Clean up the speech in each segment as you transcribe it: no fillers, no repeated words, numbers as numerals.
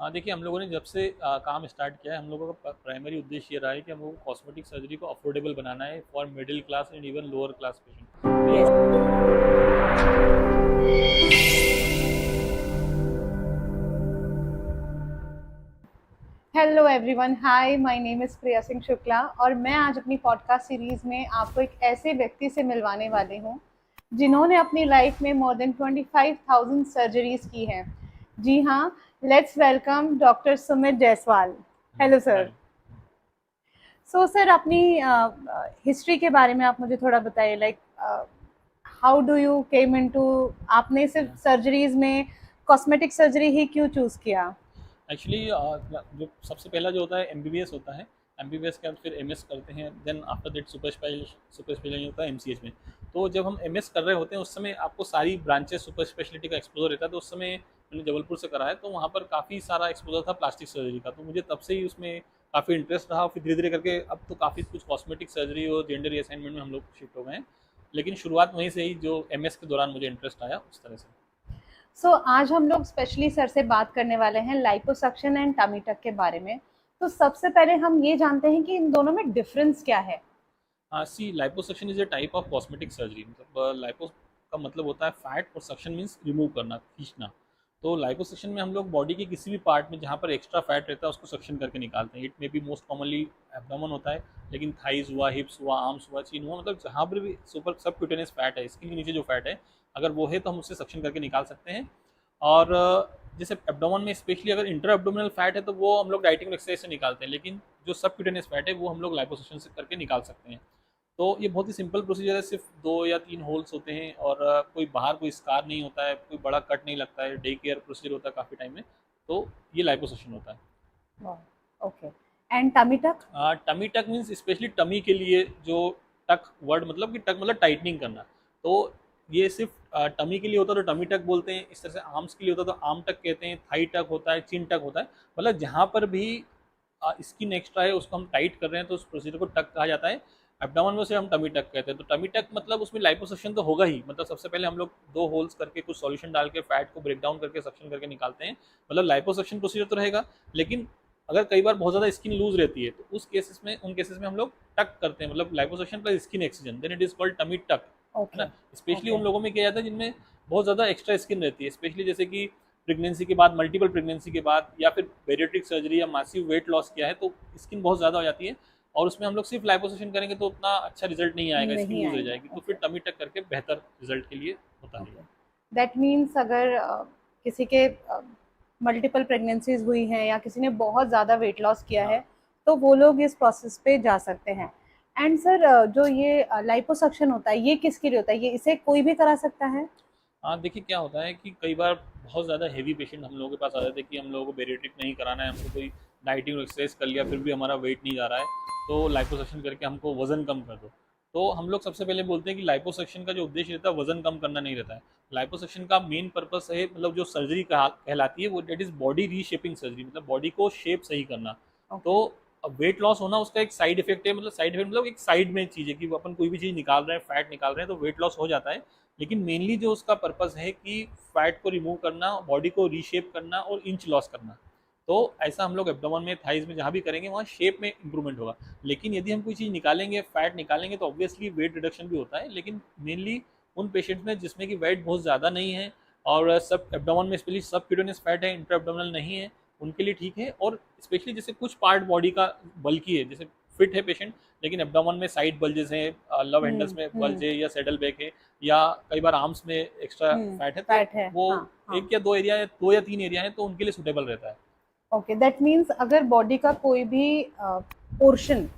हाँ, देखिए हम लोगों ने जब से काम स्टार्ट किया है, हम लोगों का प्राइमरी उद्देश्य ये रहा है कि हम लोगों को कॉस्मेटिक सर्जरी को अफोर्डेबल बनाना है for middle class and even lower class patient. तो ये Yes. Hello everyone, hi, my name is Priya Singh Shukla और मैं आज अपनी पॉडकास्ट सीरीज़ में आपको एक ऐसे व्यक्ति से मिलवाने वाली हूँ जिन्होंने अपनी लाइफ में मोर देन 25,000 सर्जरीज की हैं। जी हाँ, let's welcome doctor Sumit Jaiswal. Hello sir. Hi. So sir, अपनी हिस्ट्री के बारे में आप मुझे थोड़ा बताइए, like how do you came into, आपने सिर्फ सर्जरीज में कॉस्मेटिक सर्जरी ही क्यों चूज़ किया? एक्चुअली जो सबसे पहला जो होता है एमबीबीएस होता है। एमबीबीएस के बाद फिर एमएस करते हैं, then after that super speciality होता है एमसीएच में। तो जब हम एमएस कर रहे होते हैं उस समय आपको सारी ब्रांचेस सुपर स्पेशलिटी का एक्सपोजर रहता है। तो उस समय मैंने जबलपुर से करा है, तो वहाँ पर काफ़ी सारा एक्सपोजर था प्लास्टिक सर्जरी का, तो मुझे तब से ही उसमें काफ़ी इंटरेस्ट रहा। फिर धीरे धीरे करके अब तो काफ़ी कुछ कॉस्मेटिक सर्जरी और जेंडर रिअसाइनमेंट में हम लोग शिफ्ट हो गए हैं, लेकिन शुरुआत वहीं से ही जो एमएस के दौरान मुझे इंटरेस्ट आया उस तरह से। आज हम लोग स्पेशली सर से बात करने वाले हैं लाइपोसक्शन एंड टमी टक के बारे में। तो सबसे पहले हम ये जानते हैं कि इन दोनों में डिफरेंस क्या है? See liposuction is a type of cosmetic surgery. मतलब लाइपो का मतलब होता है फैट और सक्शन मीन्स रिमूव करना, खींचना। तो लाइपोसक्शन में हम लोग बॉडी के किसी भी पार्ट में जहाँ पर एक्स्ट्रा फैट रहता है उसको सक्शन करके निकालते हैं। It may be most commonly abdomen होता है, लेकिन थाइज हुआ, हिप्स हुआ, आर्म्स हुआ, चीन हुआ, मतलब जहाँ पर भी सुपर सब क्यूटेनियस फैट है, स्किन के नीचे जो फैट है, अगर वो है तो हम उससे सक्शन करके निकाल सकते हैं। और जैसे एब्डोमेन में स्पेशली अगर इंटर एब्डोमिनल फैट है तो वो हम लोग डाइटिंग एक्सरसाइज से निकालते हैं, लेकिन जो सब क्यूटेनियस फैट है वो हम लोग लाइपोसक्शन से करके निकाल सकते हैं। तो ये बहुत ही सिंपल प्रोसीजर है, सिर्फ 2 या 3 होल्स होते हैं और कोई बाहर कोई स्कार नहीं होता है, कोई बड़ा कट नहीं लगता है, डे केयर प्रोसीजर होता है काफ़ी टाइम में। तो ये लाइपोसक्शन होता है। Okay. And tummy tuck? Tummy tuck means specially tummy के लिए जो टक वर्ड, मतलब कि टक मतलब टाइटनिंग करना। तो ये सिर्फ टमी के लिए होता है तो टमी टक बोलते हैं। इस तरह से आर्म्स के लिए होता है तो आर्म टक कहते हैं, थाई टक होता है, चिन टक होता है। मतलब जहाँ पर भी स्किन एक्स्ट्रा है उसको हम टाइट कर रहे हैं तो उस प्रोसीजर को टक कहा जाता है। एब्डोमेन में से हम टमी टक कहते हैं। तो टमी टक मतलब उसमें लाइपोसक्शन तो होगा ही, मतलब सबसे पहले हम लोग 2 होल्स करके कुछ सॉल्यूशन डाल के फैट को ब्रेक डाउन करके सक्शन करके निकालते हैं। मतलब लाइपोसक्शन प्रोसीजर तो रहेगा, लेकिन अगर कई बार बहुत ज़्यादा स्किन लूज रहती है तो उन केसेस में हम लोग टक करते हैं, मतलब liposuction plus skin excision, then it is called tummy tuck. है ओके। ना। Specially okay. उन लोगों में किया जाता है जिनमें बहुत ज़्यादा एक्स्ट्रा स्किन रहती है, स्पेशली जैसे कि प्रेगनेंसी के बाद, मल्टीपल प्रेगनेंसी के बाद, या फिर बेरिएट्रिक सर्जरी या मासिव वेट लॉस किया है तो स्किन बहुत ज़्यादा हो जाती है, और उसमें हम लोग सिर्फ लाइपोसक्शन करेंगे तो उतना अच्छा रिजल्ट नहीं आएगा, स्किन नहीं लूज रह आएगा। जाएगी। तो फिर ओके। टमी टक करके बेहतर रिजल्ट के लिए होता है। ओके। दैट मीन्स अगर किसी के मल्टीपल प्रेगनेंसीज हुई हैं या किसी ने बहुत ज़्यादा वेट लॉस किया हाँ। है, तो वो लोग इस प्रोसेस पे जा सकते हैं। एंड सर, जो ये लाइपोसक्शन होता है, ये किसके लिए होता है? ये इसे कोई भी करा सकता है? हाँ, देखिए क्या होता है कि कई बार बहुत ज़्यादा हेवी पेशेंट हम लोगों के पास आ जाते हैं कि हम लोगों को बेरिएट्रिक नहीं कराना है, हमको कोई डाइटिंग एक्सरसाइज कर लिया फिर भी हमारा वेट नहीं जा रहा है, तो लाइपोसक्शन करके हमको वज़न कम कर दो। तो हम लोग सबसे पहले बोलते हैं कि लाइपोसक्शन का जो उद्देश्य रहता है वज़न कम करना नहीं रहता है। लाइपोसक्शन का मेन पर्पस है, मतलब जो सर्जरी कहलाती है वो that is body reshaping surgery, मतलब बॉडी को शेप सही करना। ओके। तो अब वेट लॉस होना उसका एक साइड इफेक्ट है, मतलब साइड इफेक्ट मतलब एक साइड में चीज़ है कि वो अपन कोई भी चीज़ निकाल रहे हैं, फैट निकाल रहे हैं तो वेट लॉस हो जाता है। लेकिन मेनली जो उसका पर्पस है कि फैट को रिमूव करना, बॉडी को रीशेप करना और इंच लॉस करना। तो ऐसा हम लोग एब्डोमेन में, थाइज में जहाँ भी करेंगे वहाँ शेप में इंप्रूवमेंट होगा। लेकिन यदि हम कोई चीज़ निकालेंगे, फैट निकालेंगे, तो ऑब्वियसली वेट रिडक्शन भी होता है, लेकिन मेनली उन पेशेंट्स में जिसमें कि वेट बहुत ज़्यादा नहीं है और सब एब्डोमेन में स्पेशली सब क्यूटेनियस फैट है, इंटर एब्डोमिनल नहीं है, उनके लिए ठीक है। और स्पेशली जैसे कुछ पार्ट बॉडी का बल्की है, जैसे फिट है पेशेंट लेकिन एब्डोमेन में साइड बल्जेस हैं, लव हैंडल्स में बल्ज है या सेडल बैक है, या कई बार आर्म्स में एक्स्ट्रा फैट है, तो फैट है। वो हाँ, हाँ। 1 या 2 एरिया है, 2 या 3 एरिया है, तो उनके लिए सुटेबल रहता है। ओके, दैट मीन्स अगर बॉडी का कोई भी पोर्शन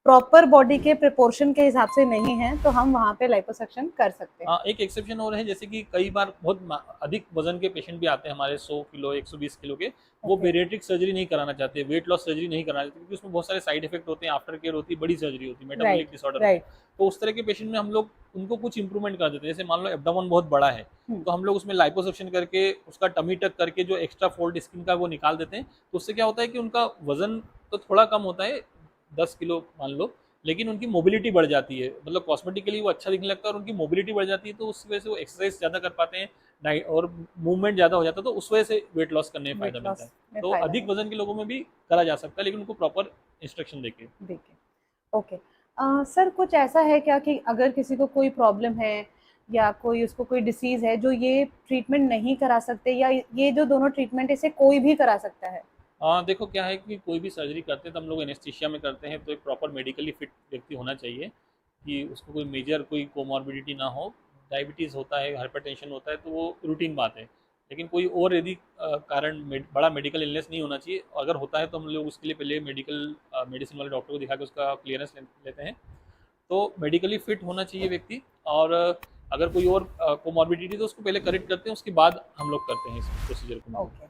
प्रॉपर बॉडी के प्रोपोर्शन के हिसाब से नहीं है, तो हम वहाँ पे लाइपोसक्शन कर सकते हैं। हाँ, एक एक्सेप्शन और है, जैसे कि कई बार बहुत अधिक वजन के पेशेंट भी आते हैं हमारे, 100 किलो 120 किलो के। वो ओके। बेरिएट्रिक सर्जरी नहीं कराना चाहते, वेट लॉस सर्जरी नहीं कराना चाहते, क्योंकि उसमें बहुत सारे साइड इफेक्ट होते हैं, आफ्टर केयर होती है, बड़ी सर्जरी होती है, मेटाबॉलिक राइट। डिसऑर्डर होते हैं। राइट। तो उस तरह के पेशेंट में हम लोग उनको कुछ इंप्रूवमेंट कर देते हैं। जैसे मान लो एब्डोमेन बहुत बड़ा है, तो हम लोग उसमें लाइपोसक्शन करके उसका टमी टक करके जो एक्स्ट्रा फोल्ड स्किन का वो निकाल देते हैं। तो उससे क्या होता है कि उनका वजन तो थोड़ा कम होता है, 10 किलो मान लो, लेकिन उनकी मोबिलिटी बढ़ जाती है, मतलब कॉस्मेटिकली वो अच्छा दिखने लगता है और उनकी मोबिलिटी बढ़ जाती है, तो उस वजह से वो एक्सरसाइज ज़्यादा कर पाते हैं, और मूवमेंट ज़्यादा हो जाता है तो उस वजह से वेट लॉस करने में फ़ायदा मिलता है। तो अधिक वजन के लोगों में भी करा जा सकता है, लेकिन उनको प्रॉपर इंस्ट्रक्शन देके। ओके। सर कुछ ऐसा है क्या कि अगर किसी को कोई प्रॉब्लम है या कोई उसको कोई डिसीज़ है जो ये ट्रीटमेंट नहीं करा सकते, या ये जो दोनों ट्रीटमेंट इसे कोई भी करा सकता है? देखो क्या है कि कोई भी सर्जरी करते हैं तो हम लोग एनेस्थीसिया में करते हैं, तो एक प्रॉपर मेडिकली फिट व्यक्ति होना चाहिए कि उसको कोई मेजर कोई कोमॉर्बिडिटी ना हो। डायबिटीज़ होता है, हाइपरटेंशन होता है, तो वो रूटीन बात है। लेकिन कोई और यदि कारण बड़ा मेडिकल इलनेस नहीं होना चाहिए। अगर होता है तो हम लोग उसके लिए पहले मेडिसिन वाले डॉक्टर को दिखा के उसका क्लियरेंस लेते हैं। तो मेडिकली फिट होना चाहिए व्यक्ति। और अगर कोई और कोमॉर्बिडिटी तो उसको पहले करेक्ट करते हैं, उसके बाद हम लोग करते हैं इस प्रोसीजर को। ओके,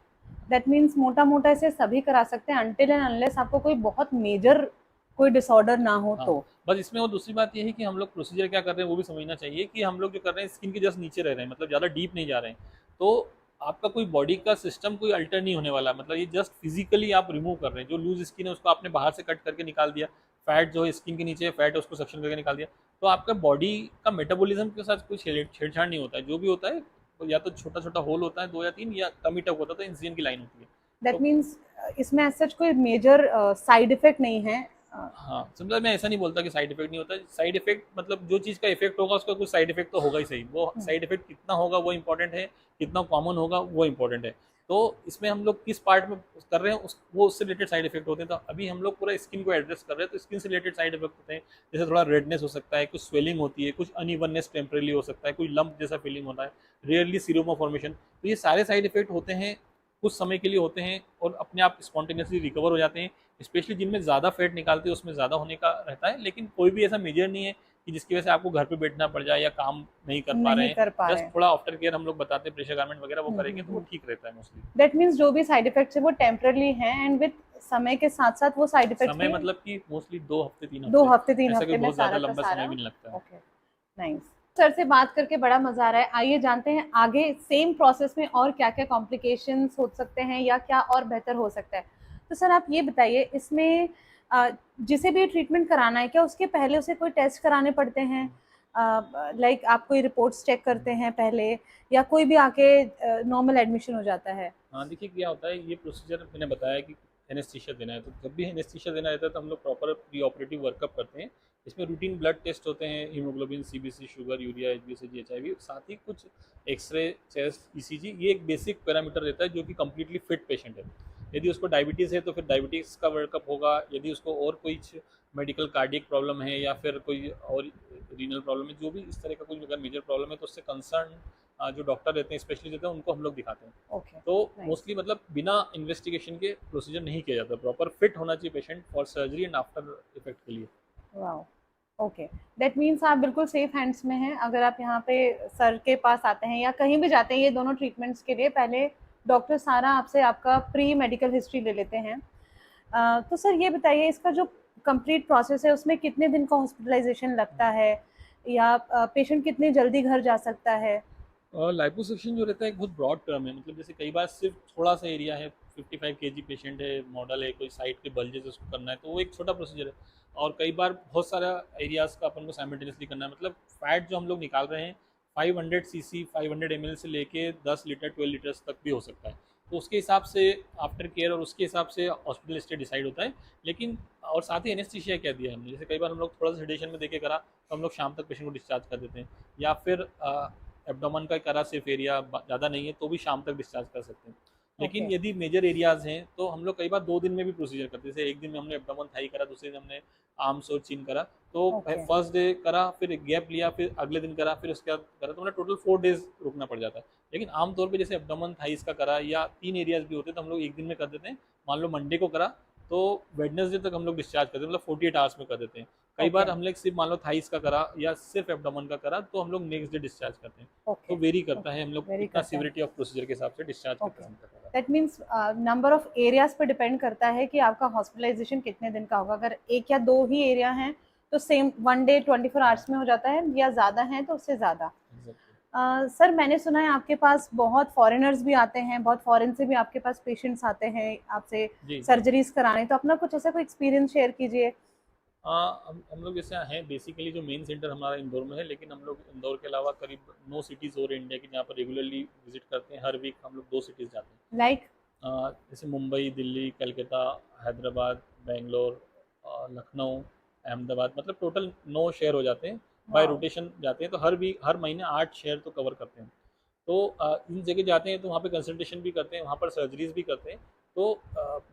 दैट मीन्स मोटा मोटा इसे सभी करा सकते हैं अनटिल एंड अनलेस आपको कोई बहुत मेजर कोई डिसऑर्डर ना हो। हाँ, तो बस इसमें और दूसरी बात ये है कि हम लोग प्रोसीजर क्या कर रहे हैं वो भी समझना चाहिए कि हम लोग जो कर रहे हैं स्किन के जस्ट नीचे रह रहे हैं, मतलब ज़्यादा डीप नहीं जा रहे हैं। तो आपका कोई बॉडी का सिस्टम कोई अल्टर नहीं होने वाला, मतलब ये जस्ट फिजिकली आप रिमूव कर रहे हैं। जो लूज स्किन है उसको आपने बाहर से कट करके निकाल दिया, फैट जो है स्किन के नीचे फैट है उसको सक्शन करके निकाल दिया। तो आपका बॉडी का मेटाबॉलिज्म के साथ कोई छेड़छाड़ नहीं होता है। जो भी होता है तो या तो छोटा छोटा होल होता है 2 या 3, या कमी टक होता है तो इंसिजन की लाइन होती है। दैट तो मीन्स इसमें सच कोई मेजर साइड इफेक्ट नहीं है। हाँ, समझा, मैं ऐसा नहीं बोलता कि साइड इफेक्ट नहीं होता। साइड इफेक्ट मतलब जो चीज़ का इफेक्ट होगा उसका कुछ साइड इफेक्ट तो होगा ही सही। वो साइड इफेक्ट कितना होगा वो इंपॉर्टेंट है, कितना कॉमन होगा वो इंपॉर्टेंट है। तो इसमें हम लोग किस पार्ट में कर रहे हैं वो उससे रिलेटेड साइड इफेक्ट होते हैं। तो अभी हम लोग पूरा स्किन को एड्रेस कर रहे हैं, तो स्किन से रिलेटेड साइड इफेक्ट होते हैं। जैसे थोड़ा रेडनेस हो सकता है, कुछ स्वेलिंग होती है, कुछ अनइवननेस टेम्परेली हो सकता है, कोई लंप जैसा फीलिंग होता है, रेयरली सीरोमा फॉर्मेशन। तो ये सारे साइड इफेक्ट होते हैं, कुछ समय के लिए होते हैं और अपने आप स्पॉन्टेनियसली रिकवर हो जाते हैं। स्पेशली जिनमें ज़्यादा फैट निकालते हैं उसमें ज़्यादा होने का रहता है। लेकिन कोई भी ऐसा मेजर नहीं है कि जिसकी वजह से आपको घर पे बैठना पड़ जाए या काम नहीं कर पा रहे हैं। जस्ट थोड़ा आफ्टर केयर हम लोग बताते हैं, प्रेशर गारमेंट वगैरह वो करेंगे तो वो ठीक रहता है मोस्टली। दैट मीन्स जो भी साइड इफेक्ट्स है वो टेम्पररी हैं एंड विद समय के साथ साथ वो साइड इफेक्ट्स समय मतलब कि मोस्टली 2 हफ्ते 3 2 हफ्ते, हफ्ते 3 ऐसा हफ्ते कोई में बहुत ज़्यादा सारा का लंबा सारा। समय भी नहीं लगता है। Okay, nice. सर से बात करके बड़ा मजा आ रहा है। आइए जानते हैं आगे सेम प्रोसेस में और क्या क्या कॉम्प्लिकेशंस हो सकते हैं या क्या और बेहतर हो सकता है। तो सर आप ये बताइए, इसमें जिसे भी ट्रीटमेंट कराना है क्या उसके पहले उसे कोई टेस्ट कराने पड़ते हैं? लाइक आप कोई रिपोर्ट्स चेक करते हैं पहले, या कोई भी आके नॉर्मल एडमिशन हो जाता है? हाँ, देखिए क्या होता है, ये प्रोसीजर मैंने बताया कि एनेस्थीसिया देना है। तो जब भी एनेस्थीसिया देना रहता है तो हम लोग प्रॉपर प्री ऑपरेटिव वर्कअप करते हैं। इसमें रूटीन ब्लड टेस्ट होते हैं, हीमोग्लोबिन, सीबीसी, शुगर, यूरिया, एचबीएसजी, एचआईवी, साथ ही कुछ एक्सरे, चेस्ट, ईसीजी। ये एक बेसिक पैरामीटर रहता है जो कि कम्प्लीटली फिट पेशेंट है। यदि उसको डायबिटीज़ है तो फिर डायबिटीज़ का वर्कअप होगा। यदि उसको और कोई मेडिकल कार्डियक प्रॉब्लम है या फिर कोई और रीनल प्रॉब्लम है, जो भी इस तरह का कोई अगर मेजर प्रॉब्लम है तो उससे कंसर्न जो डॉक्टर रहते हैं, स्पेशलिस्ट रहते हैं, उनको हम लोग दिखाते हैं। ओके, तो मोस्टली मतलब बिना इन्वेस्टिगेशन के प्रोसीजर नहीं किया जाता। प्रॉपर फिट होना चाहिए patient for surgery and after effect के लिए। Wow, okay. दैट मीन्स आप बिल्कुल सेफ हैंड्स में हैं। अगर आप यहाँ पे सर के पास आते हैं या कहीं भी जाते हैं ये दोनों ट्रीटमेंट्स के लिए, पहले डॉक्टर सारा आपसे आपका प्री मेडिकल हिस्ट्री ले लेते हैं। तो सर ये बताइए, इसका जो कंप्लीट प्रोसेस है उसमें कितने दिन का हॉस्पिटलाइजेशन लगता है, या पेशेंट कितनी जल्दी घर जा सकता है? लाइपोसक्शन जो रहता है एक बहुत ब्रॉड टर्म है। मतलब जैसे कई बार सिर्फ थोड़ा सा एरिया है, 55 kg पेशेंट है, मॉडल है, कोई साइड के बल्जेस उसको करना है तो वो एक छोटा प्रोसीजर है। और कई बार बहुत सारा एरियाज़ का अपन को साइमल्टेनियसली करना है। मतलब फैट जो हम लोग निकाल रहे हैं 500 cc 500 ml से लेके 10 लीटर 12 लीटर्स तक भी हो सकता है। तो उसके हिसाब से आफ्टर केयर और उसके हिसाब से हॉस्पिटल स्टे डिसाइड होता है। लेकिन और साथ ही एनेस्थीसिया क्या दिया हमने, जैसे कई बार हम लोग थोड़ा सा सेडेशन में देके करा तो हम लोग शाम तक पेशेंट को डिस्चार्ज कर देते हैं। या फिर एब्डोमेन का करा सिर्फ एरिया ज़्यादा नहीं है तो भी शाम तक डिस्चार्ज कर सकते हैं। लेकिन यदि मेजर एरियाज़ हैं तो हम लोग कई बार 2 दिन में भी प्रोसीजर करते हैं। जैसे एक दिन में हमने एब्डोमेन थाई करा, दूसरे दिन हमने आर्म्स और चिन करा। तो फर्स्ट डे करा, फिर एक गैप लिया, फिर अगले दिन करा, फिर उसके बाद करा, तो मतलब टोटल 4 डेज रुकना पड़ जाता है। लेकिन आमतौर पे जैसे एब्डोमेन थाइस का करा या 3 एरियाज भी होते हैं तो हम लोग एक दिन में कर देते हैं। मान लो मंडे को करा तो वेडनेसडे तक हम लोग डिस्चार्ज करते हैं, मतलब 48 आवर्स में कर देते हैं। कई बार हम लोग सिर्फ मान लो थाइस का करा या सिर्फ एब्डोमेन का करा तो हम लोग नेक्स्ट डे डिस्चार्ज करते हैं। तो वेरी करता है हम लोग कितना सीवरिटी ऑफ प्रोसीजर के हिसाब से डिस्चार्ज करते हैं। That means number of areas पर डिपेंड करता है कि आपका हॉस्पिटलाइजेशन कितने दिन का होगा। अगर 1 या 2 ही एरिया हैं तो सेम 1 डे 24 आवर्स में हो जाता है, या ज़्यादा हैं तो उससे ज़्यादा। सर मैंने सुना है आपके पास बहुत फॉरेनर्स भी आते हैं, बहुत फॉरेन से भी आपके पास पेशेंट्स आते हैं आपसे सर्जरीज कराने, तो अपना कुछ ऐसा कोई एक्सपीरियंस शेयर कीजिए। हम लोग जैसे हैं बेसिकली जो मेन सेंटर हमारा इंदौर में है, लेकिन हम लोग इंदौर के अलावा करीब 9 सिटीज़ और इंडिया की जहाँ पर रेगुलरली विजिट करते हैं। हर वीक हम लोग 2 सिटीज़ जाते हैं। लाइक जैसे मुंबई, दिल्ली, कलकत्ता, हैदराबाद, बेंगलोर, लखनऊ, अहमदाबाद, मतलब टोटल 9 शहर हो जाते हैं। Bye wow. रोटेशन जाते हैं, तो हर महीने 8 शहर तो कवर करते हैं। तो इन जगह जाते हैं तो वहाँ पे कंसल्टेशन भी करते हैं, वहाँ पर सर्जरीज भी करते हैं। तो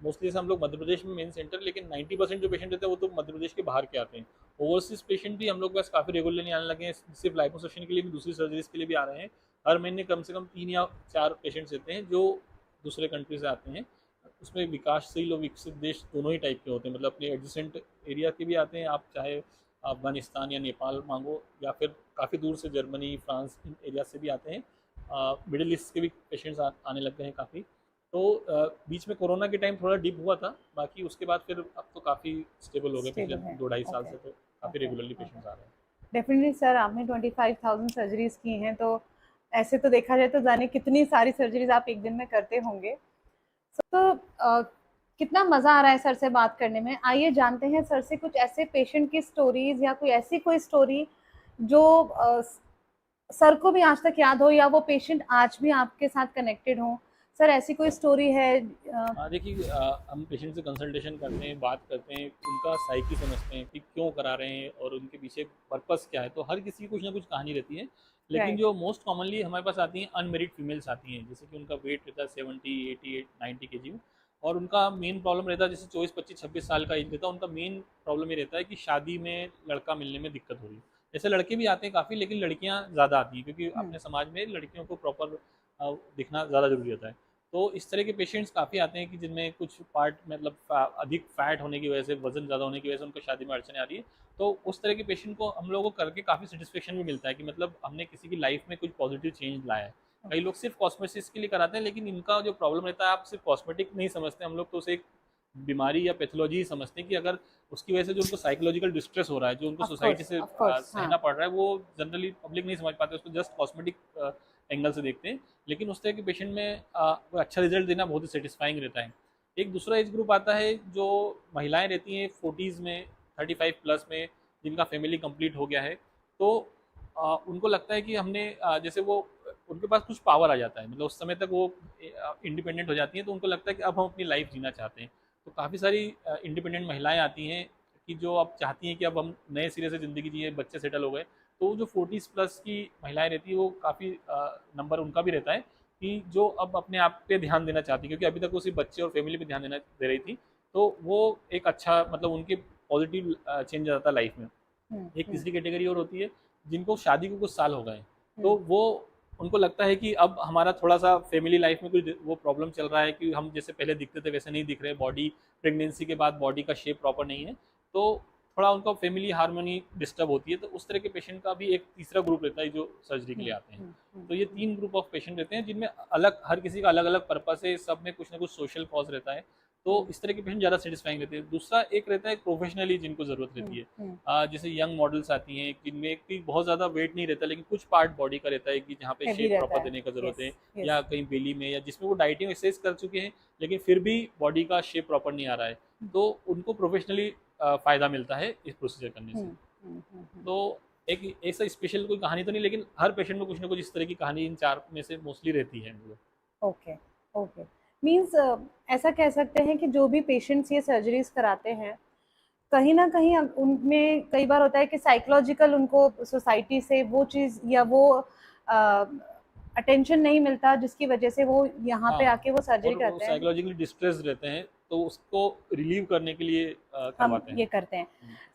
मोस्टली जैसे हम लोग मध्य प्रदेश में मेन सेंटर, लेकिन 90% जो पेशेंट रहते हैं वो तो मध्य प्रदेश के बाहर के आते हैं। ओवरसीज पेशेंट भी हम लोग पास काफ़ी रेगुलरली आने लगे हैं, सिर्फ लाइपोसक्शन के लिए भी, दूसरी सर्जरीज के लिए भी आ रहे हैं। हर महीने कम से कम 3 या 4 पेशेंट्स रहते हैं जो दूसरे कंट्री से आते हैं। उसमें विकासशील और विकसित देश दोनों ही टाइप के होते हैं, मतलब अपने एडजेसेंट एरिया के भी आते हैं, आप चाहे अफगानिस्तान या नेपाल मांगो, या फिर काफ़ी दूर से जर्मनी, फ्रांस, इन एरिया से भी आते हैं। मिडिल ईस्ट के भी पेशेंट्स आने लग गए हैं काफ़ी। तो बीच में कोरोना के टाइम थोड़ा डिप हुआ था, बाकी उसके बाद फिर अब तो काफ़ी स्टेबल हो गए, पिछले स्टेबल है। 2 ढाई साल ओके से तो काफ़ी ओके रेगुलरली ओके। पेशेंट्स आ रहे हैं। डेफिनेटली सर, आपने 25,000 सर्जरीज की हैं, तो ऐसे तो देखा जाए तो जाने कितनी सारी सर्जरीज आप एक दिन में करते होंगे। तो कितना मज़ा आ रहा है सर से बात करने में। आइए जानते हैं सर से कुछ ऐसे पेशेंट की स्टोरीज, या कोई ऐसी कोई स्टोरी जो सर को भी आज तक याद हो, या वो पेशेंट आज भी आपके साथ कनेक्टेड हो। सर ऐसी कोई स्टोरी है? हाँ देखिए, हम पेशेंट से कंसल्टेशन करते हैं, बात करते हैं, उनका साइकी समझते हैं कि क्यों करा रहे हैं और उनके पीछे पर्पस क्या है। तो हर किसी की कुछ ना कुछ कहानी रहती है, लेकिन राइट। जो मोस्ट कॉमनली हमारे पास आती हैं अनमेरिड फीमेल्स आती हैं, जैसे कि उनका वेट रहता है 70, 80, 90 kg, और उनका मेन प्रॉब्लम रहता है, जैसे 24, 25, 26 साल का एज रहता है, उनका मेन प्रॉब्लम ये रहता है कि शादी में लड़का मिलने में दिक्कत हो रही है। जैसे लड़के भी आते हैं काफ़ी, लेकिन लड़कियाँ ज़्यादा आती हैं, क्योंकि हम्म। अपने समाज में लड़कियों को प्रॉपर दिखना ज़्यादा ज़रूरी होता है। तो इस तरह के पेशेंट्स काफ़ी आते हैं कि जिनमें कुछ पार्ट, मतलब अधिक फैट होने की वजह से, वजन ज़्यादा होने की वजह से उनको शादी में अड़चने आ रही है। तो उस तरह के पेशेंट को हम लोगों को करके काफ़ी सेटिस्फेक्शन भी मिलता है कि मतलब हमने किसी की लाइफ में कुछ पॉजिटिव चेंज लाया है। कई लोग सिर्फ कॉस्मेटिक्स के लिए कराते हैं, लेकिन इनका जो प्रॉब्लम रहता है, आप सिर्फ कॉस्मेटिक नहीं समझते, हम लोग तो उसे एक बीमारी या पैथोलॉजी ही समझते हैं कि अगर उसकी वजह से जो उनको साइकोलॉजिकल डिस्ट्रेस हो रहा है, जो उनको सोसाइटी से ऑफ कोर्स, हाँ। सहना पड़ रहा है, वो जनरली पब्लिक नहीं समझ पाते, उसको जस्ट कॉस्मेटिक एंगल से देखते हैं। लेकिन उस तरह के पेशेंट में वो अच्छा रिजल्ट देना बहुत ही सेटिस्फाइंग रहता है। एक दूसरा एज ग्रुप आता है जो महिलाएं रहती हैं 40s में, 35 प्लस में, जिनका फैमिली कंप्लीट हो गया है। तो उनको लगता है कि हमने जैसे वो उनके पास कुछ पावर आ जाता है, मतलब उस समय तक वो इंडिपेंडेंट हो जाती हैं, तो उनको लगता है कि अब हम अपनी लाइफ जीना चाहते हैं। तो काफ़ी सारी इंडिपेंडेंट महिलाएं आती हैं कि जो अब चाहती हैं कि अब हम नए सिरे से ज़िंदगी जिए, बच्चे सेटल हो गए। तो जो 40s प्लस की महिलाएं रहती है, वो काफ़ी नंबर उनका भी रहता है कि जो अब अपने आप पे ध्यान देना चाहती है, क्योंकि अभी तक वो सिर्फ बच्चे और फैमिली पे ध्यान देना दे रही थी। तो वो एक अच्छा, मतलब उनके पॉजिटिव चेंज आ जाता है लाइफ में। हम्म। एक हम्म। तीसरी कैटेगरी और होती है जिनको शादी को कुछ साल हो गए, तो हम्म। वो उनको लगता है कि अब हमारा थोड़ा सा फैमिली लाइफ में कुछ वो प्रॉब्लम चल रहा है कि हम जैसे पहले दिखते थे वैसे नहीं दिख रहे, बॉडी प्रेगनेंसी के बाद बॉडी का शेप प्रॉपर नहीं है, तो थोड़ा उनका फैमिली हार्मोनी डिस्टर्ब होती है। तो उस तरह के पेशेंट का भी एक तीसरा ग्रुप रहता है जो सर्जरी के लिए आते हैं। तो ये 3 ग्रुप ऑफ पेशेंट रहते हैं, जिनमें अलग, हर किसी का अलग अलग पर्पस है, सब में कुछ ना कुछ सोशल कॉज रहता है। तो हम्म। इस तरह के पेशेंट ज़्यादा सेटिस्फाइंग रहते हैं। दूसरा एक रहता है प्रोफेशनली जिनको ज़रूरत रहती है। हम्म। जैसे यंग मॉडल्स आती हैं जिनमें कि बहुत ज़्यादा वेट नहीं रहता, लेकिन कुछ पार्ट बॉडी का रहता है कि जहाँ पे हेवी शेप रहता प्रॉपर है। देने का ज़रूरत यस। है, यस। या कहीं बेली में, या जिसमें वो डाइटिंग एक्सरसाइज कर चुके हैं, लेकिन फिर भी बॉडी का शेप प्रॉपर नहीं आ रहा है, तो उनको प्रोफेशनली फ़ायदा मिलता है इस प्रोसीजर करने से। तो एक ऐसा स्पेशल कोई कहानी तो नहीं, लेकिन हर पेशेंट में कुछ ना कुछ इस तरह की कहानी इन 4 में से मोस्टली रहती है। Okay okay. मीन्स ऐसा कह सकते हैं कि जो भी पेशेंट्स ये सर्जरीज कराते हैं, कहीं ना कहीं उनमें कई बार होता है कि साइकोलॉजिकल उनको सोसाइटी से वो चीज़ या वो अटेंशन नहीं मिलता, जिसकी वजह से वो यहाँ पे हाँ, आके वो सर्जरी और वो करते हैं। साइकोलॉजिकली डिस्ट्रेस रहते हैं, तो उसको रिलीव करने के लिए हम करवाते ये हैं। करते हैं।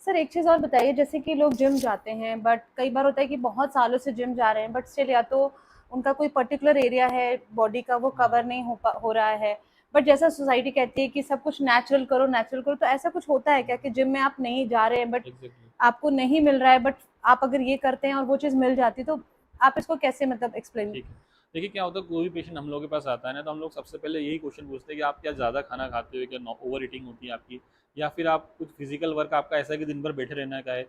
सर एक चीज़ और बताइए, जैसे कि लोग जिम जाते हैं, बट कई बार होता है कि बहुत सालों से जिम जा रहे हैं, बट स्टिल या तो उनका कोई पर्टिकुलर एरिया है बॉडी का वो कवर नहीं हो रहा है, बट जैसा सोसाइटी कहती है कि सब कुछ नेचुरल करो नेचुरल करो, तो ऐसा कुछ होता है क्या कि जिम में आप नहीं जा रहे हैं बट एग्जैक्टली। आपको नहीं मिल रहा है, बट आप अगर ये करते हैं और वो चीज़ मिल जाती, तो आप इसको कैसे मतलब एक्सप्लेन? ठीक है। देखिए क्या होता है, कोई भी पेशेंट हम लोग के पास आता है ना, तो हम लोग सबसे पहले यही क्वेश्चन पूछते हैं कि आप क्या ज़्यादा खाना खाते हो, क्या ओवर ईटिंग होती है आपकी, या फिर आप कुछ फिजिकल वर्क आपका ऐसा है कि दिन भर बैठे रहना का है।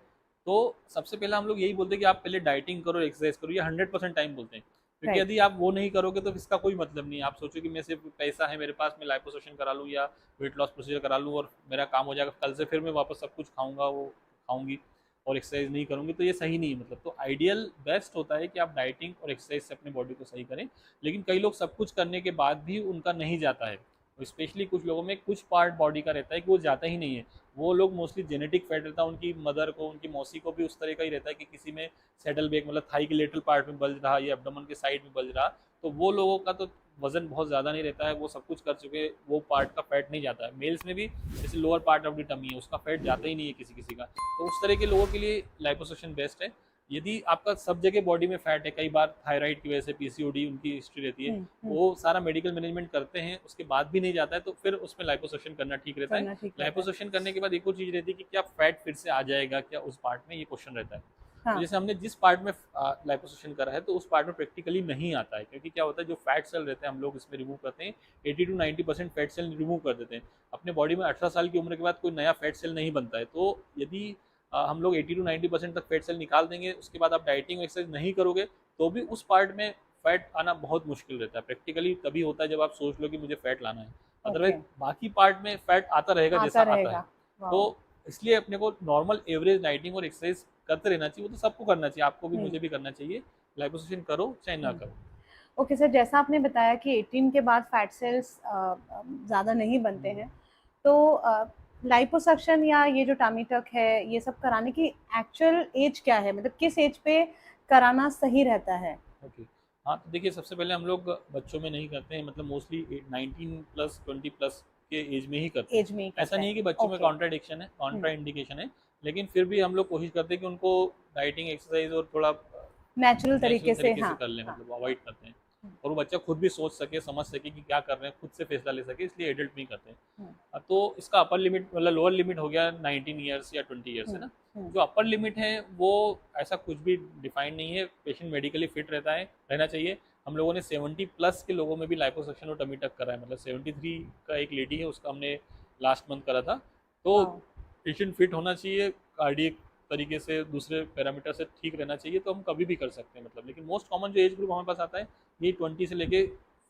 तो सबसे पहले हम लोग यही बोलते हैं कि आप पहले डाइटिंग करो, एक्सरसाइज करो, ये 100% टाइम बोलते हैं। क्योंकि यदि आप वो नहीं करोगे तो इसका कोई मतलब नहीं है। आप सोचो कि मैं सिर्फ पैसा है मेरे पास, मैं लाइपोसक्शन करा लूँ या वेट लॉस प्रोसीजर करा लूँ और मेरा काम हो जाएगा, कल से फिर मैं वापस सब कुछ खाऊंगा, वो खाऊंगी और एक्सरसाइज नहीं करूँगी, तो ये सही नहीं है। मतलब तो आइडियल बेस्ट होता है कि आप डाइटिंग और एक्सरसाइज से अपने बॉडी को सही करें। लेकिन कई लोग सब कुछ करने के बाद भी उनका नहीं जाता है। स्पेशली कुछ लोगों में कुछ पार्ट बॉडी का रहता है कि वो जाता ही नहीं है। वो लोग मोस्टली जेनेटिक फैट रहता है, उनकी मदर को, उनकी मौसी को भी उस तरह का ही रहता है कि किसी में सैडल बैक मतलब थाई के लेटरल पार्ट में बल्ज रहा या एब्डोमेन के साइड में बल्ज रहा। तो वो लोगों का तो वजन बहुत ज़्यादा नहीं रहता है, वो सब कुछ कर चुके, वो पार्ट का फैट नहीं जाता है। मेल्स में भी जैसे lower part of the tummy है उसका फैट जाता ही नहीं है किसी किसी का। तो उस तरह के लोगों के लिए लाइपोसक्शन बेस्ट है। यदि आपका सब जगह बॉडी में फैट है, कई बार थायराइड की वजह से पीसीओडी उनकी हिस्ट्री रहती है, वो सारा मेडिकल मैनेजमेंट करते हैं उसके बाद भी नहीं जाता है, तो फिर उसमें लाइपोसक्शन करना ठीक रहता है। लाइपोसक्शन करने के बाद एक और चीज़ रहती है कि क्या फैट फिर से आ जाएगा क्या उस पार्ट में, ये क्वेश्चन रहता है। तो जैसे हमने जिस पार्ट में लाइपोसक्शन करा है तो उस पार्ट में प्रैक्टिकली नहीं आता है, क्योंकि क्या होता है जो फैट सेल रहते हैं हम लोग इसमें रिमूव करते हैं, 80 to 90% फैट सेल रिमूव कर देते हैं। अपने बॉडी में 18 साल की उम्र के बाद कोई नया फैट सेल नहीं बनता है। तो यदि हम लोग 80 to 90% तक फैट सेल निकाल देंगे, उसके बाद आप डाइटिंग एक्सरसाइज नहीं करोगे तो भी उस पार्ट में फैट आना बहुत मुश्किल रहता है। प्रैक्टिकली तभी होता है जब आप सोच लो कि मुझे फैट लाना है, अदरवाइज बाकी पार्ट में फैट आता रहेगा जैसा आता है। तो इसलिए अपने को नॉर्मल एवरेज डाइटिंग और एक्सरसाइज करते रहना चाहिए। वो तो सबको करना चाहिए, आपको भी मुझे भी करना चाहिए, लाइपोसक्शन करो चाहे ना करो। ओके सर, जैसा आपने बताया कि 18 के बाद फैट सेल्स ज़्यादा नहीं बनते हैं, तो लाइपोसक्शन या ये जो टमी टक है ये सब कराने की एक्चुअल एज क्या है, मतलब किस एज पे कराना सही रहता है? ओके हाँ, तो देखिए सबसे पहले हम लोग बच्चों में नहीं करते हैं, मतलब मोस्टली 19 प्लस 20 प्लस के एज में ही करते हैं। ऐसा नहीं है कि बच्चों में कॉन्ट्राडिक्शन है, कॉन्ट्रा इंडिकेशन है, लेकिन फिर भी हम लोग कोशिश करते हैं कि उनको डाइटिंग एक्सरसाइज और थोड़ा नेचुरल तरीके से कर लें, मतलब अवॉइड करते हैं और वो बच्चा खुद भी सोच सके, समझ सके कि क्या कर रहे हैं, खुद से फैसला ले सके, इसलिए एडल्ट में ही करते हैं। तो इसका अपर लिमिट मतलब लोअर लिमिट हो गया 19 ईयर्स या 20 ईयर्स है ना। जो अपर लिमिट है वो ऐसा कुछ भी डिफाइन नहीं है, पेशेंट मेडिकली फिट रहना चाहिए। हम लोगों ने 70 प्लस के लोगों में भी लाइपोसक्शन और टमी टक करा है, मतलब 73 का एक लेडी है उसका हमने लास्ट मंथ करा था। तो पेशेंट फिट होना चाहिए, कार्डियक तरीके से, दूसरे पैरामीटर से ठीक रहना चाहिए, तो हम कभी भी कर सकते हैं मतलब। लेकिन मोस्ट कॉमन जो एज ग्रुप हमारे पास आता है ये 20 से लेके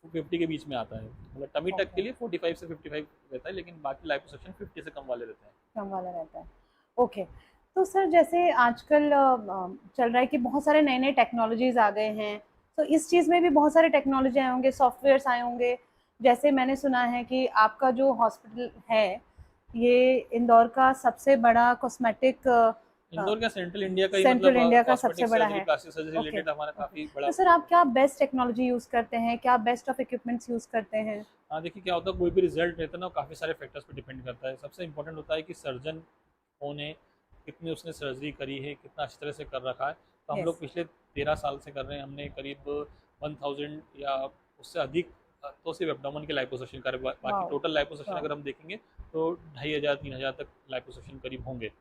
50 के बीच में आता है, मतलब टमी टक के लिए 45 से 55 रहता है, लेकिन बाकी लाइपोसक्शन 50 से कम वाले रहते हैं। कम वाला रहता है। ओके, तो सर जैसे आजकल चल रहा है कि बहुत सारे नए नए टेक्नोलॉजीज आ गए हैं, तो इस चीज़ में भी बहुत सारे टेक्नोलॉजी आए होंगे, सॉफ्टवेयर्स आए होंगे। जैसे मैंने सुना है कि आपका जो हॉस्पिटल है ये इंदौर का सबसे बड़ा कॉस्मेटिक, इंदौर का सेंट्रल इंडिया का ही, सेंट्रल मतलब इंडिया का सबसे बड़ा है, प्लास्टिक सर्जरी रिलेटेड हमारा काफी बड़ा। तो सर आप क्या बेस्ट टेक्नोलॉजी यूज़ करते हैं, क्या बेस्ट ऑफ इक्विपमेंट्स यूज़ करते हैं? हाँ देखिए क्या होता है, कोई भी रिजल्ट रहता है ना काफ़ी सारे फैक्टर्स पे डिपेंड करता है। सबसे इंपॉर्टेंट होता है कि सर्जन कौन है, कितनी उसने सर्जरी करी है, कितना अच्छी तरह से कर रखा है। तो हम लोग पिछले 13 साल से कर रहे हैं, हमने करीब 1000 या उससे अधिक तो सिर्फ एब्डोमेन के लाइपोसक्शन करे, बाकी टोटल लाइपोसक्शन अगर हम देखेंगे तो 2500-3000 तक लाइपोसक्शन करीब होंगे।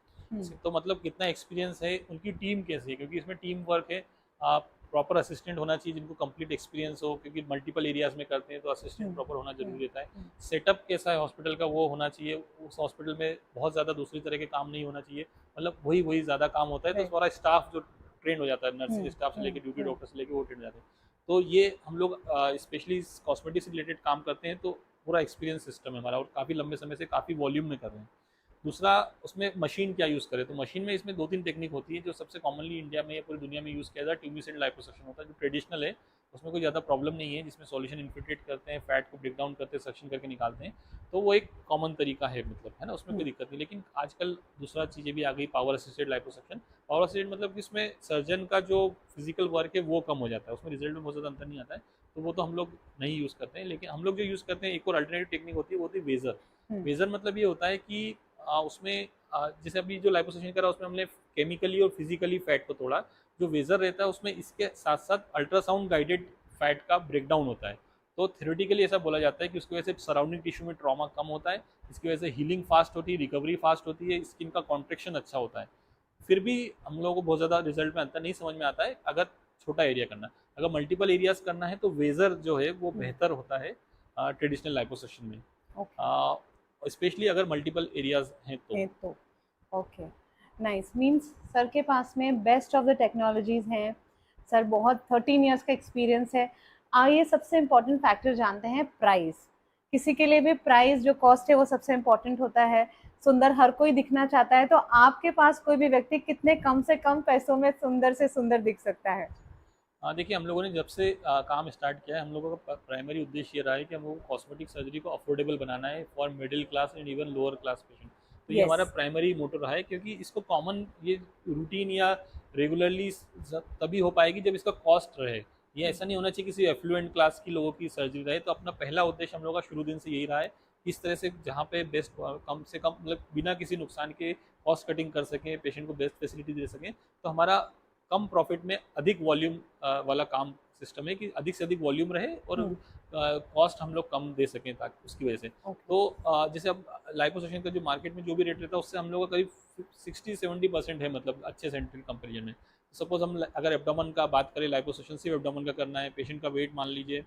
तो मतलब कितना एक्सपीरियंस है, उनकी टीम कैसी है, क्योंकि इसमें टीम वर्क है। आप प्रॉपर असिस्टेंट होना चाहिए जिनको कंप्लीट एक्सपीरियंस हो, क्योंकि मल्टीपल एरियाज में करते हैं तो असिस्टेंट प्रॉपर होना जरूरी रहता है। सेटअप कैसा है हॉस्पिटल का वो होना चाहिए, उस हॉस्पिटल में बहुत ज़्यादा दूसरी तरह के काम नहीं होना चाहिए, मतलब वही ज़्यादा काम होता है। तो सारा स्टाफ जो ट्रेंड हो जाता है, नर्सिंग स्टाफ से लेकर ड्यूटी डॉक्टर से लेकर वो ट्रेंड हो जाते हैं। तो ये हम लोग स्पेशली कॉस्मेटिक से रिलेटेड काम करते हैं, तो पूरा एक्सपीरियंस सिस्टम है हमारा और काफ़ी लंबे समय से काफ़ी वॉल्यूम में कर रहे हैं। दूसरा उसमें मशीन क्या यूज़ करें, तो मशीन में इसमें 2-3 टेक्निक होती है जो सबसे कॉमनली इंडिया में या पूरी दुनिया में यूज़ किया जाता है। ट्यूबिसेंट लाइपोसक्शन होता है जो ट्रेडिशनल है, उसमें कोई ज़्यादा प्रॉब्लम नहीं है, जिसमें सॉल्यूशन इन्फिल्ट्रेट करते हैं, फैट को ब्रेक डाउन करते हैं, सक्शन करके निकालते हैं। तो वो एक कॉमन तरीका है, मतलब है ना, उसमें कोई दिक्कत नहीं। लेकिन आजकल दूसरा चीज़ें भी आ गई, power assisted liposuction. Power assisted मतलब कि इसमें सर्जन का जो फिजिकल वर्क है वो कम हो जाता है, उसमें रिजल्ट में बहुत ज़्यादा अंतर नहीं आता है, तो वो तो हम लोग नहीं यूज़ करते हैं। लेकिन हम लोग जो यूज़ करते हैं एक और अल्टरनेटिव टेक्निक होती है, वो होती है वेजर। वेजर मतलब ये होता है कि उसमें जैसे अभी जो लाइपोसक्शन करा उसमें हमने केमिकली और फिजिकली फैट को तोड़ा। जो वेजर रहता है उसमें इसके साथ साथ अल्ट्रासाउंड गाइडेड फैट का ब्रेकडाउन होता है। तो थ्योरेटिकली ऐसा बोला जाता है कि उसकी वजह से सराउंडिंग टिश्यू में ट्रॉमा कम होता है, इसकी वजह से हीलिंग फास्ट होती है, रिकवरी फास्ट होती है, स्किन का कॉन्ट्रेक्शन अच्छा होता है। फिर भी हम लोगों को बहुत ज़्यादा रिजल्ट में अंतर नहीं समझ में आता है अगर छोटा एरिया करना है। अगर मल्टीपल एरियाज करना है तो वेजर जो है वो बेहतर होता है ट्रेडिशनल लाइपोसक्शन में, स्पेशली अगर मल्टीपल एरियाज हैं तो। Okay, nice. मीन्स सर के पास में बेस्ट ऑफ द टेक्नोलॉजीज हैं, सर बहुत 13 इयर्स का एक्सपीरियंस है। आइए सबसे इम्पोर्टेंट फैक्टर जानते हैं, प्राइस। किसी के लिए भी प्राइस जो कॉस्ट है वो सबसे इम्पोर्टेंट होता है। सुंदर हर कोई दिखना चाहता है, तो आपके पास कोई भी व्यक्ति कितने कम से कम पैसों में सुंदर से सुंदर दिख सकता है? देखिए, हम लोगों ने जब से काम स्टार्ट किया है, हम लोगों का प्राइमरी उद्देश्य ये रहा है कि हम लोगों को कॉस्मेटिक सर्जरी को अफोर्डेबल बनाना है for middle class and even lower class patient. तो ये यस। हमारा प्राइमरी मोटो रहा है, क्योंकि इसको कॉमन ये रूटीन या रेगुलरली तभी हो पाएगी जब इसका कॉस्ट रहे। ये ऐसा नहीं होना चाहिए किसी एफ्लुएंट क्लास की लोगों की सर्जरी रहे। तो अपना पहला उद्देश्य हम लोगों का शुरू दिन से यही रहा है, इस तरह से जहाँ पे बेस्ट कम से कम मतलब बिना किसी नुकसान के कॉस्ट कटिंग कर सकें, पेशेंट को बेस्ट फैसिलिटी दे सकें। तो हमारा कम प्रॉफिट में अधिक वॉल्यूम वाला काम सिस्टम है कि अधिक से अधिक वॉल्यूम रहे और कॉस्ट हम लोग कम दे सकें ताकि उसकी वजह से। तो जैसे अब लाइपोसक्शन का जो मार्केट में जो भी रेट रहता है उससे हम लोग का करीब 60-70% है, मतलब अच्छे सेंटर कंपेरिजन में। सपोज हम अगर एब्डोमेन का बात करें, लाइपोसक्शन सिर्फ एब्डोमेन का करना है, पेशेंट का वेट मान लीजिए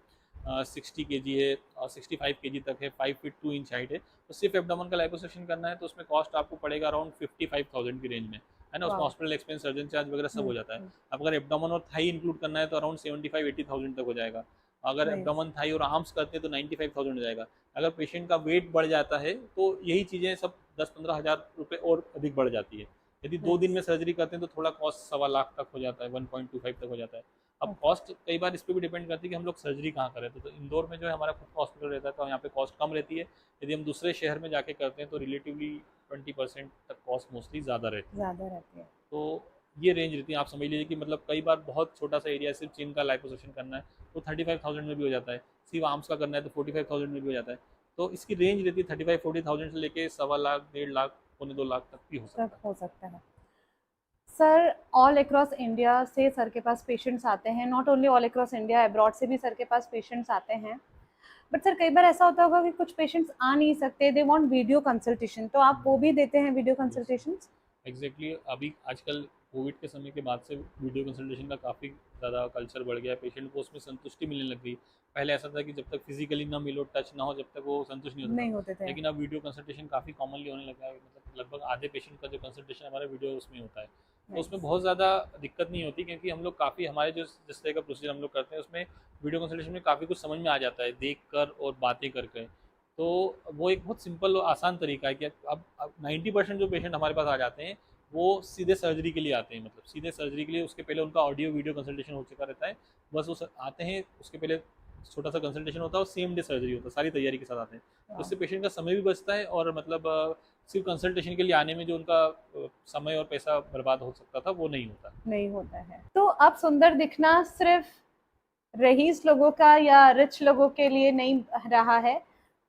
60 kg है और 65 kg तक है, 5 फीट 2 इंच हाइट है, तो सिर्फ एब्डोमेन का लाइपोसक्शन करना है तो उसमें कॉस्ट आपको पड़ेगा अराउंड 55,000 की रेंज में, है ना। उसमें हॉस्पिटल एक्सपेंस, सर्जन चार्ज वगैरह सब हो जाता है। अब अगर एब्डोमेन और थाई इंक्लूड करना है तो अराउंड 75-80,000 तक हो जाएगा। अगर एब्डोमेन, थाई और आर्म्स करते हैं तो 95,000 हो जाएगा। अगर पेशेंट का वेट बढ़ जाता है तो यही चीज़ें सब 10-15 हज़ार रुपये और अधिक बढ़ जाती है। यदि 2 दिन में सर्जरी करते हैं तो थोड़ा कॉस्ट 1.25 लाख तक हो जाता है, 1.25 तक हो जाता है। अब कॉस्ट कई बार इस पर भी डिपेंड करती है कि हम लोग सर्जरी कहाँ करें। तो इंदौर में जो है हमारा खुद का हॉस्पिटल रहता है तो यहाँ पे कॉस्ट कम रहती है। यदि हम दूसरे शहर में जाके करते हैं तो रिलेटिवली 20% तक कॉस्ट मोस्टली ज़्यादा रहती है। तो ये रेंज रहती है। आप समझ लीजिए कि मतलब कई बार बहुत छोटा सा एरिया, सिर्फ चिन का लाइपोसक्शन करना है तो 35,000 में भी हो जाता है, सिर्फ आर्म्स का करना है तो 45,000 में भी हो जाता है। तो इसकी रेंज रहती है 35-40,000 से लेके 1.25 लाख, 1.5 लाख, 2 लाख तक भी हो सकता है। सर ऑल अक्रॉस इंडिया से सर के पास पेशेंट्स आते हैं, not only all across India, abroad से भी सर के पास पेशेंट्स आते हैं। बट सर कई बार ऐसा होता होगा कि कुछ पेशेंट्स आ नहीं सकते, दे वांट वीडियो कंसल्टेशन, तो आप वो भी देते हैं वीडियो कंसल्टेशंस? एग्जैक्टली अभी आजकल कोविड के समय के बाद से वीडियो कंसल्टेशन का काफ़ी ज़्यादा कल्चर बढ़ गया है। पेशेंट को उसमें संतुष्टि मिलने लग गई। पहले ऐसा था कि जब तक फिजिकली ना मिलो, टच ना हो, जब तक वो संतुष्ट नहीं होते थे। लेकिन अब वीडियो कंसल्टेशन काफ़ी कॉमनली होने लगा है। मतलब लगभग आधे पेशेंट का जो कंसल्टेशन हमारा वीडियो उसमें होता है। तो उसमें बहुत ज़्यादा दिक्कत नहीं होती, क्योंकि हम लोग काफ़ी हमारे जो जिस तरह का प्रोसीजर हम लोग करते हैं उसमें वीडियो कंसल्टेशन में काफ़ी कुछ समझ में आ जाता है देख कर और बातें करके। तो वो एक बहुत सिंपल और आसान तरीका है कि अब 90% जो पेशेंट हमारे पास आ जाते हैं वो सीधे सर्जरी के लिए आते हैं। मतलब सीधे सर्जरी के लिए उसके पहले उनका ऑडियो वीडियो कंसल्टेशन हो चुका रहता है। बस वो आते हैं, उसके पहले छोटा सा कंसल्टेशन होता है और सेम डे सर्जरी होता है, सारी तैयारी के साथ आते हैं। तो उससे पेशेंट का समय भी बचता है और मतलब सिर्फ कंसल्टेशन के लिए आने में जो उनका समय और पैसा बर्बाद हो सकता था वो नहीं होता है। तो अब सुंदर दिखना सिर्फ रईस लोगों का या रिच लोगों के लिए नहीं रहा है,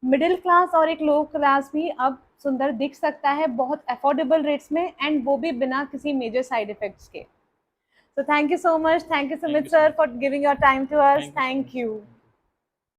मिडिल क्लास और एक लो क्लास भी अब सुंदर दिख सकता है बहुत अफोर्डेबल रेट्स में, एंड वो भी बिना किसी मेजर साइड इफेक्ट्स के। So thank you so much, Sumit sir, for giving your time to us. Thank you.